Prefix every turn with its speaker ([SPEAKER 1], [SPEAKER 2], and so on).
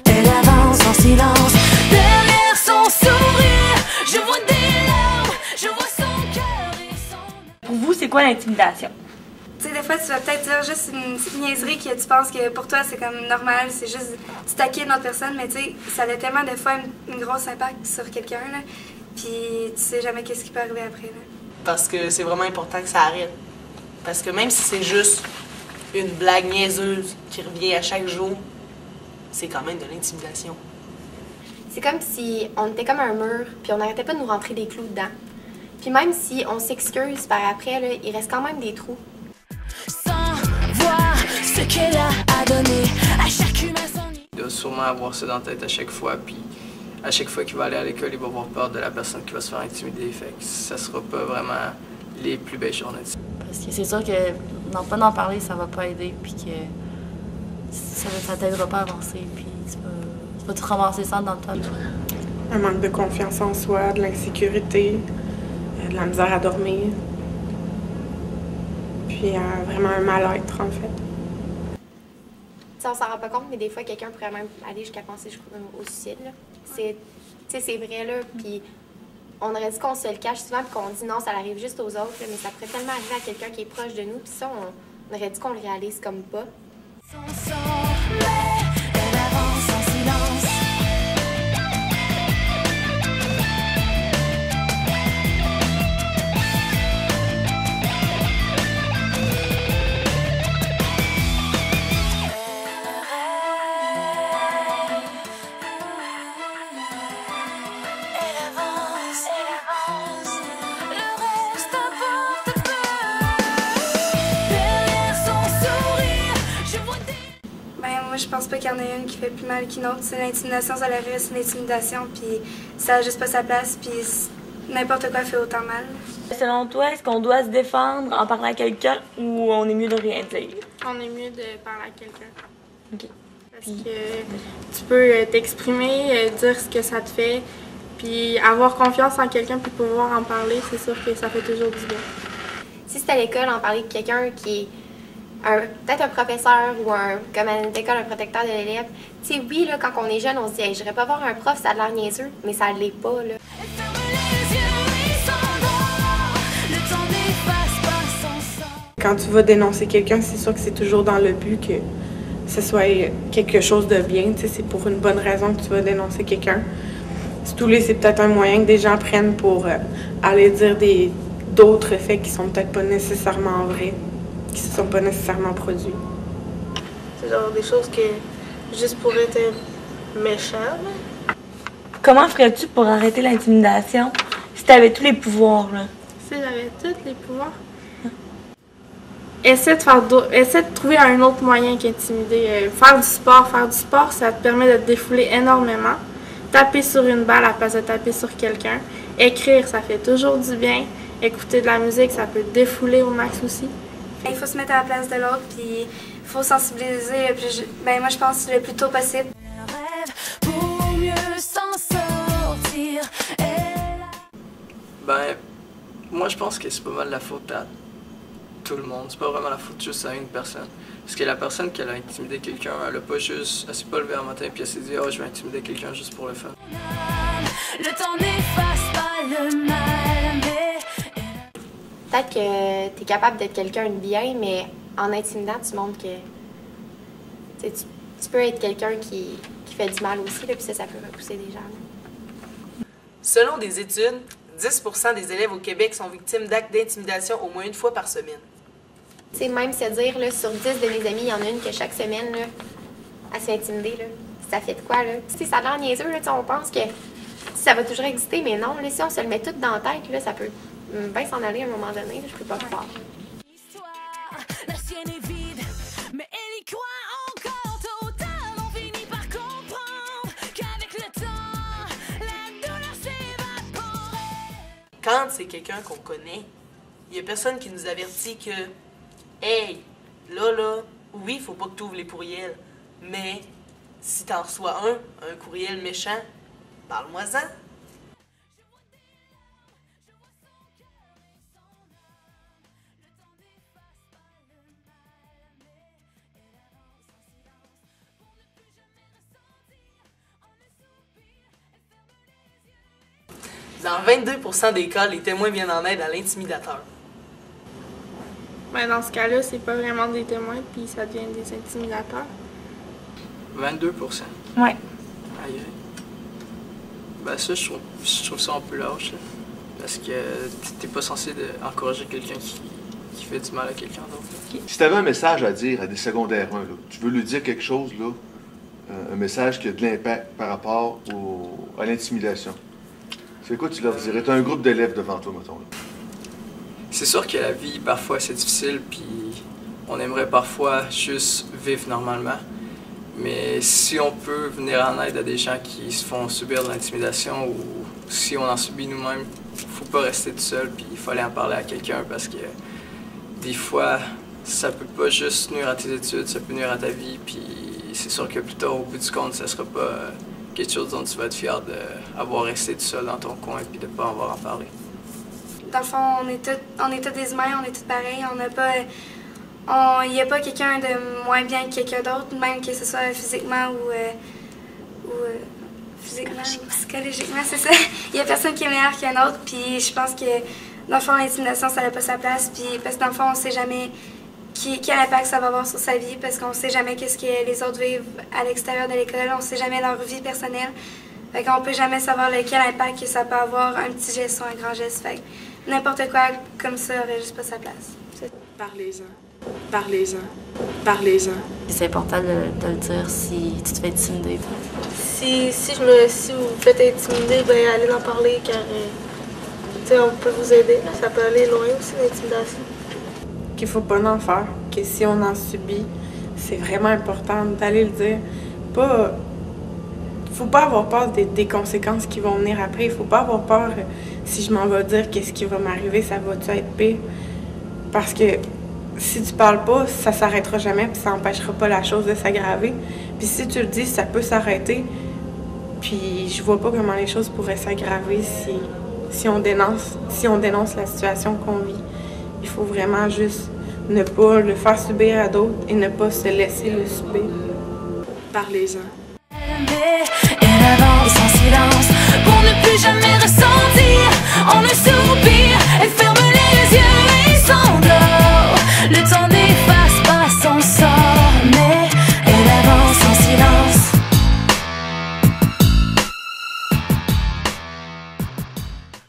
[SPEAKER 1] Elle avance en silence. Derrière son sourire, je vois des larmes, je vois son cœur et son...
[SPEAKER 2] Pour vous, c'est quoi l'intimidation?
[SPEAKER 3] Tu sais, des fois, tu vas peut-être dire juste une petite niaiserie que tu penses que pour toi, c'est comme normal, c'est juste tu taquines une autre personne, mais tu sais, ça a tellement des fois une grosse impact sur quelqu'un, là, puis tu sais jamais qu'est-ce qui peut arriver après, là.
[SPEAKER 4] Parce que c'est vraiment important que ça arrête. Parce que même si c'est juste une blague niaiseuse qui revient à chaque jour, c'est quand même de l'intimidation.
[SPEAKER 5] C'est comme si on était comme un mur, puis on n'arrêtait pas de nous rentrer des clous dedans. Puis même si on s'excuse par après, là, il reste quand même des trous.
[SPEAKER 1] Sans voir ce qu'elle a à donner à chaque humain son...
[SPEAKER 6] Il doit sûrement avoir ça dans la tête à chaque fois, puis à chaque fois qu'il va aller à l'école, il va avoir peur de la personne qui va se faire intimider. Fait que ça sera pas vraiment les plus belles journées.
[SPEAKER 7] Parce que c'est sûr que non pas d'en parler, ça va pas aider, puis que ça t'aidera pas à avancer, puis tu vas te ramasser ça dans le tas.
[SPEAKER 8] Un manque de confiance en soi, de l'insécurité, de la misère à dormir, puis vraiment un mal-être en fait.
[SPEAKER 5] T'sais, on s'en rend pas compte, mais des fois, quelqu'un pourrait même aller jusqu'à penser au suicide. C'est vrai, là, puis on aurait dit qu'on se le cache souvent, puis qu'on dit non, ça arrive juste aux autres, là, mais ça pourrait tellement arriver à quelqu'un qui est proche de nous, puis ça, on aurait dit qu'on le réalise comme pas.
[SPEAKER 1] Son sort, mais elle avance en silence.
[SPEAKER 3] Je pense pas qu'il y en ait une qui fait plus mal qu'une autre. C'est l'intimidation, ça reste une intimidation, puis ça a juste pas sa place, puis n'importe quoi fait autant mal.
[SPEAKER 2] Selon toi, est-ce qu'on doit se défendre en parlant à quelqu'un ou on est mieux de rien dire?
[SPEAKER 9] On est mieux de parler à quelqu'un.
[SPEAKER 2] OK.
[SPEAKER 9] Parce que tu peux t'exprimer, dire ce que ça te fait, puis avoir confiance en quelqu'un puis pouvoir en parler, c'est sûr que ça fait toujours du bien.
[SPEAKER 5] Si c'est à l'école, en parler de quelqu'un qui est peut-être un professeur ou comme à l'école, un protecteur de l'élève. Tu sais, oui, là, quand on est jeune, on se dit hey, « j'irais pas voir un prof, ça a l'air niaiseux », mais ça l'est pas, là.
[SPEAKER 8] Quand tu vas dénoncer quelqu'un, c'est sûr que c'est toujours dans le but que ce soit quelque chose de bien. Tu sais, c'est pour une bonne raison que tu vas dénoncer quelqu'un. C'est peut-être un moyen que des gens prennent pour aller dire d'autres faits qui sont peut-être pas nécessairement vrais, qui se sont pas nécessairement produits.
[SPEAKER 9] C'est genre des choses que juste pour être méchant.
[SPEAKER 2] Comment ferais-tu pour arrêter l'intimidation si tu avais tous les pouvoirs, là?
[SPEAKER 9] Si j'avais tous les pouvoirs. Essaie de trouver un autre moyen qu'intimider. Faire du sport, ça te permet de te défouler énormément. Taper sur une balle à la place de taper sur quelqu'un. Écrire, ça fait toujours du bien. Écouter de la musique, ça peut te défouler au max aussi.
[SPEAKER 3] Il faut se mettre à la place de l'autre, puis il faut sensibiliser. Moi, je pense le plus tôt possible.
[SPEAKER 1] Pour mieux s'en sortir.
[SPEAKER 6] Ben, moi je pense que c'est pas mal la faute à tout le monde. C'est pas vraiment la faute juste à une personne. Parce que la personne qui a intimidé quelqu'un, elle s'est pas levée un matin puis elle s'est dit « oh, je vais intimider quelqu'un juste pour le fun ».
[SPEAKER 1] Le temps n'efface pas le mal, mais...
[SPEAKER 5] Peut-être que tu es capable d'être quelqu'un de bien, mais en intimidant, tu montres que tu peux être quelqu'un qui fait du mal aussi, là, puis ça peut repousser des gens. Là.
[SPEAKER 4] Selon des études, 10% des élèves au Québec sont victimes d'actes d'intimidation au moins une fois par semaine.
[SPEAKER 5] Tu sais, même se dire, là, sur 10 de mes amis, il y en a une que chaque semaine, là, elle se fait intimider, là. Ça fait de quoi, là? Tu sais, ça a l'air niaiseux, là, on pense que ça va toujours exister, mais non, là, si on se le met tout dans la tête, là, ça peut bien s'en aller à un moment donné, là, je peux pas croire.
[SPEAKER 1] La sienne est vide, mais elle y croit encore. Tôt ou tard, on finit par comprendre qu'avec le temps, la douleur s'évapore.
[SPEAKER 4] Quand c'est quelqu'un qu'on connaît, il y a personne qui nous avertit que « Hey, là, oui, faut pas que tu ouvres les courriels, mais si t'en reçois un courriel méchant, parle-moi-en. » Dans 22% des cas, les témoins viennent en aide à l'intimidateur.
[SPEAKER 9] Ben, dans ce cas-là, c'est pas vraiment des témoins, puis ça devient des intimidateurs.
[SPEAKER 6] 22%.
[SPEAKER 2] Ouais.
[SPEAKER 6] Aïe, aïe. Ben ça, je trouve ça un peu lâche, là. Parce que t'es pas censé encourager quelqu'un qui fait du mal à quelqu'un d'autre.
[SPEAKER 10] Si tu avais un message à dire à des secondaires 1, là, tu veux lui dire quelque chose, là, un message qui a de l'impact par rapport à l'intimidation, c'est quoi tu leur dirais? Tu as un groupe d'élèves devant toi, mettons. Là.
[SPEAKER 6] C'est sûr que la vie, parfois, c'est difficile, puis on aimerait parfois juste vivre normalement. Mais si on peut venir en aide à des gens qui se font subir de l'intimidation ou si on en subit nous-mêmes, faut pas rester tout seul, puis il faut aller en parler à quelqu'un parce que des fois, ça peut pas juste nuire à tes études, ça peut nuire à ta vie, puis c'est sûr que plus tard, au bout du compte, ça sera pas quelque chose dont tu vas être fier d'avoir resté tout seul dans ton coin puis de pas avoir en parler.
[SPEAKER 3] Dans le fond, on est tous des humains, on est tous pareils, on n'a pas... Il n'y a pas quelqu'un de moins bien que quelqu'un d'autre, même que ce soit physiquement ou physiquement ou psychologiquement, c'est ça. Il n'y a personne qui est meilleur qu'un autre, puis je pense que, dans le fond, l'intimidation, ça n'a pas sa place, puis parce que, dans le fond, on ne sait jamais quel impact ça va avoir sur sa vie, parce qu'on ne sait jamais qu'est-ce que les autres vivent à l'extérieur de l'école, on ne sait jamais leur vie personnelle, fait qu'on peut jamais savoir quel impact que ça peut avoir, un petit geste ou un grand geste, fait que n'importe quoi comme ça n'aurait juste pas sa place.
[SPEAKER 8] Parlez-en. Parlez-en. Parlez-en.
[SPEAKER 7] C'est important de le dire si tu te fais intimider.
[SPEAKER 9] Si vous vous faites intimider, ben allez en parler car on peut vous aider. Ça peut aller loin aussi, l'intimidation.
[SPEAKER 8] Qu'il faut pas en faire, que si on en subit, c'est vraiment important d'aller le dire. Faut pas avoir peur des conséquences qui vont venir après. Il faut pas avoir peur si je m'en vais dire qu'est-ce qui va m'arriver, ça va-tu être pire. Parce que si tu parles pas, ça s'arrêtera jamais, puis ça empêchera pas la chose de s'aggraver. Puis si tu le dis, ça peut s'arrêter. Puis je vois pas comment les choses pourraient s'aggraver si on dénonce la situation qu'on vit. Il faut vraiment juste ne pas le faire subir à d'autres et ne pas se laisser le subir. Parlez-en.
[SPEAKER 1] Elle avance en silence pour ne plus jamais ressentir. On ne se